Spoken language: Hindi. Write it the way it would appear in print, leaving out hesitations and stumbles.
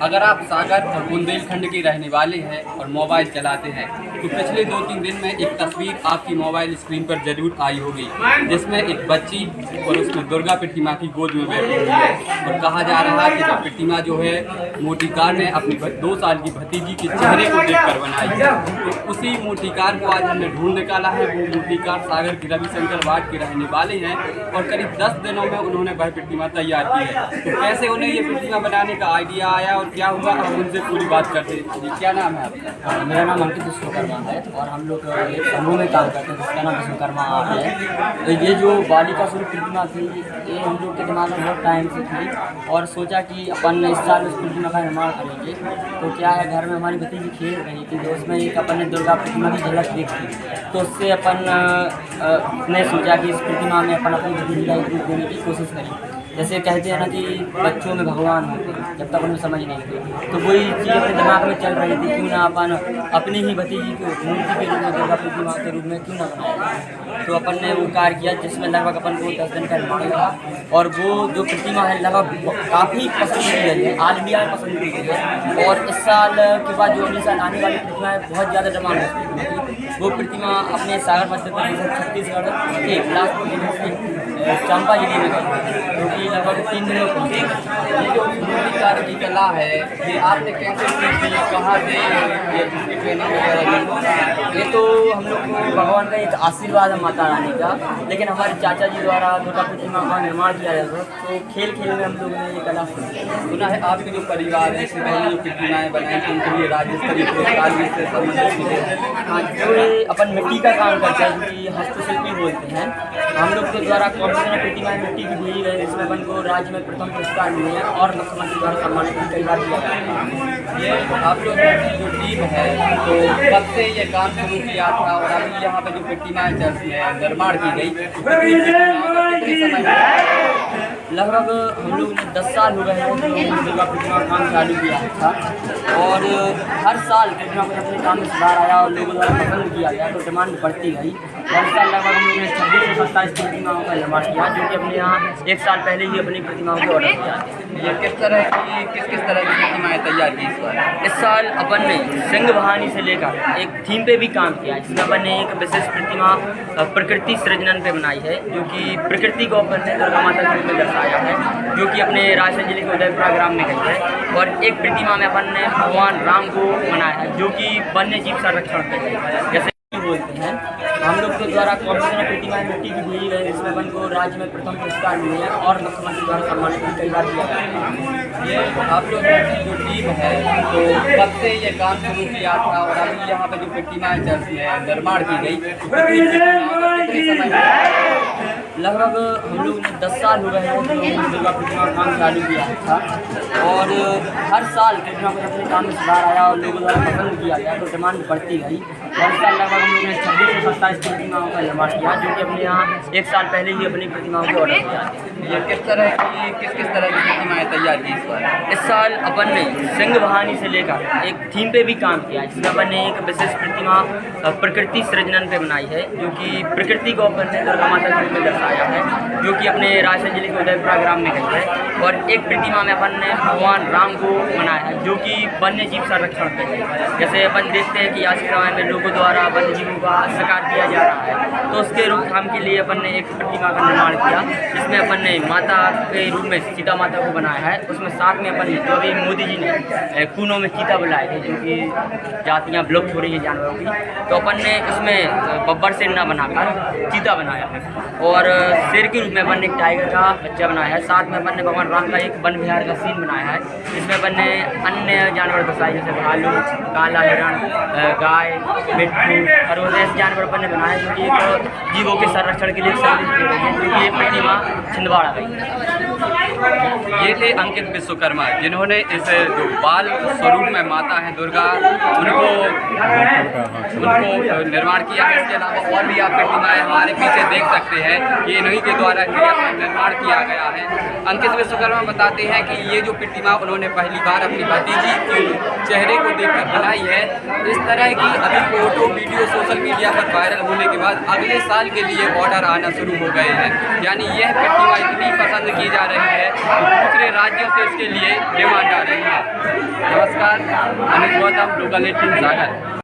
अगर आप सागर और बुंदेलखंड के रहने वाले हैं और मोबाइल चलाते हैं तो पिछले 2-3 दिन में एक तस्वीर आपकी मोबाइल स्क्रीन पर जरूर आई होगी, जिसमें एक बच्ची और उसमें दुर्गा प्रतिमा की गोद में बैठी हुई है और कहा जा रहा है कि जो प्रतिमा जो है मूर्तिकार ने अपनी 2 साल की भतीजी के चेहरे को देखकर बनाई है। तो उसी मूर्तिकार को आज हमने ढूंढ निकाला है। वो मूर्तिकार सागर के रविशंकर वार्ड के रहने वाले हैं और करीब 10 दिनों में उन्होंने वह प्रतिमा तैयार की है। तो कैसे उन्हें ये प्रतिमा बनाने का आइडिया आया और क्या हुआ, हम उनसे पूरी बात करते हैं। जी, क्या नाम है आपका? मेरा नाम अंकित विश्वकर्मा है और हम लोग एक समूह में काम करते हैं जिसका नाम विश्वकर्मा है। तो ये जो बालिका स्वरूप प्रतिमा थी ये हम लोग के दिमाग में बहुत टाइम से थी और सोचा कि अपन इस साल उस प्रतिमा का निर्माण करेंगे। तो क्या है, घर में हमारी भतीजी खेल रही थी तो उसमें एक अपन ने दुर्गा प्रतिमा की झलक देखी, तो उससे अपन ने सोचा कि इस प्रतिमा में अपन अपनी भतीजी का एक रूप देने की कोशिश करें। जैसे कहते हैं ना कि बच्चों में भगवान होते हैं, जब तक उन्हें समझ नहीं थी तो वही चीज़ अपने दिमाग में चल रही थी, क्यों ना अपन अपनी ही भतीजी को मूर्ति के रूप में दुर्गा प्रतिमा के रूप में क्यों ना बनाया। तो अपन ने वो कार्य किया जिसमें लगभग अपन को 10 दिन का निर्माण लगा और वो जो प्रतिमा है लगभग काफ़ी पसंद की गई है, आज भी पसंद की गई है। और इस साल के बाद जो अगले साल आने वाली प्रतिमा है बहुत ज़्यादा डिमांड है। वो प्रतिमा अपने सागर मध्य प्रदेश छत्तीसगढ़ के बिलासपुर जिले से चंपा जिले में गई, जो कि लगभग 3 दिनों की। ये जो मूर्तिकार की कला है ये आपने कैसे सीखी, कहाँ से ये इसकी ट्रेनिंग वगैरह ली? ये तो हम लोग को भगवान का एक आशीर्वाद है माता रानी का, लेकिन हमारे चाचा जी द्वारा दुर्गा प्रतिमा का निर्माण किया जाता था तो खेल खेल में हम लोगों ने ये कला सुना है आपके जो परिवार है इससे पहले जो प्रतिमाएँ बनाई थी उनके लिए राज्य स्तरीय पुरस्कार भी से सम्मानित मिले हैं। हाँ, जो ये अपन मिट्टी का काम करते हैं, जो कि हस्तशिल्पी बोलते हैं, हम लोग के द्वारा कॉम्पिटिशन में प्रतिमाएँ मिट्टी की भेजी गई जिसमें अपन को राज्य में प्रथम पुरस्कार मिले हैं और मुख्यमंत्री द्वारा सम्मानित भी कई बार किया गया है। ये आप लोग की जो टीम है तो कब से ये काम शुरू किया था और अभी यहाँ पे जो प्रतिमाएँ निर्माण की गई तो कितने समय में? लगभग हम लोग ने 10 साल हो गए हैं तो दुर्गा प्रतिमा का काम चालू किया था और हर साल प्रतिमा को अपने काम में सुधार आया और लोगों द्वारा पसंद किया गया तो डिमांड बढ़ती गई। और इस साल लगभग हम लोगों ने 26 से 27 प्रतिमाओं का निर्माण किया, जो कि अपने यहाँ 1 साल पहले ही अपनी प्रतिमाओं को ऑर्डर किया। ये किस तरह की प्रतिमाएँ तैयार की इस साल अपन ने सिंह बहानी से लेकर एक थीम पे भी काम किया है, जिसमें अपन ने एक विशेष प्रतिमा प्रकृति सृजनन पे बनाई है, जो कि प्रकृति को अपन ने दुर्गा माता के रूप में दर्शाया है, जो कि अपने रायसेन जिले के उदयपुरा ग्राम में गई है। और एक प्रतिमा में अपन ने भगवान राम को बनाया है, जो कि वन्य जीव संरक्षण पे है, जैसे बोलते हैं। हम लोग के द्वारा कॉम्पिटिशन में प्रतिमाएँ मिट्टी की भेजी गई जिसमें अपन को राज्य में प्रथम पुरस्कार मिले हैं और मुख्यमंत्री द्वारा सम्मानित भी कई बार किया गया है। ये आप लोग की जो टीम है तो कब से ये काम शुरू किया था और अभी यहाँ पे जो प्रतिमाएँ निर्माण की गई तो कितने समय में? लगभग हम लोग ने 10 साल हो गए हैं तो दुर्गा प्रतिमा का काम चालू किया था और हर साल प्रतिमा को अपने काम में सुधार आया और लोगों द्वारा पसंद किया गया तो डिमांड बढ़ती गई। और इस साल लगभग हम लोगों ने 26 से 27 प्रतिमाओं का निर्माण किया, जो कि अपने यहाँ 1 साल पहले ही अपनी प्रतिमाओं को ऑर्डर किया। ये किस तरह की प्रतिमाएँ तैयार की इस साल अपन ने सिंह बहानी से लेकर एक थीम पे भी काम किया है, जिसमें अपन ने एक विशेष प्रतिमा प्रकृति सृजनन पे बनाई है, जो कि प्रकृति को अपन ने दुर्गा माता के रूप में दर्शाया है, जो कि अपने रायसेन जिले के उदयपुरा ग्राम में गई है। और एक प्रतिमा में अपन ने भगवान राम को बनाया है, जो कि वन्य जीव संरक्षण पे है, जैसे अपन देखते हैं कि आज के समय में लोगों द्वारा वन्य जीवों का शिकार किया जा रहा है, तो उसके रोकथाम के लिए अपन ने एक प्रतिमा का निर्माण किया, जिसमें अपन ने माता के रूप में सीता माता को बनाया है। उसमें साथ में अपन जो भी मोदी जी ने कूनों में चीता बुलाए थे, जो कि जातियाँ विलुप्त हो रही है जानवरों की, तो अपन ने उसमें बब्बर शेर ना बनाकर चीता बनाया है। और शेर के रूप में अपन ने एक टाइगर का बच्चा बनाया है। साथ में अपन ने भगवान राम का एक वन विहार का सीन बनाया है, जिसमें अपन ने अन्य जानवर दर्शाए जैसे भालू, काला हिरण, गाय, मिट्टू, खरगोश ऐसे जानवर अपन ने बनाए, जो कि एक जीवों के संरक्षण के लिए संदेश दे रहे हैं, जो कि ये प्रतिमा छिंदवाड़ा गई। ये थे अंकित विश्वकर्मा, जिन्होंने इस जो बाल स्वरूप में माता है दुर्गा उनको निर्माण किया है। इसके अलावा और भी आप प्रतिमाएँ हमारे पीछे देख सकते हैं, ये इन्हीं के द्वारा निर्माण किया गया है। अंकित विश्वकर्मा बताते हैं कि ये जो प्रतिमा उन्होंने पहली बार अपनी भतीजी के चेहरे को देखकर बनाई है। इस तरह की अभी फोटो वीडियो सोशल मीडिया पर वायरल होने के बाद अगले साल के लिए ऑर्डर आना शुरू हो गए हैं। यानी यह प्रतिमा इतनी पसंद की जा रही है तो दूसरे राज्यों से इसके लिए डिमांड आ रही है। नमस्कार, अमित गौतम, लोकल 18 सागर।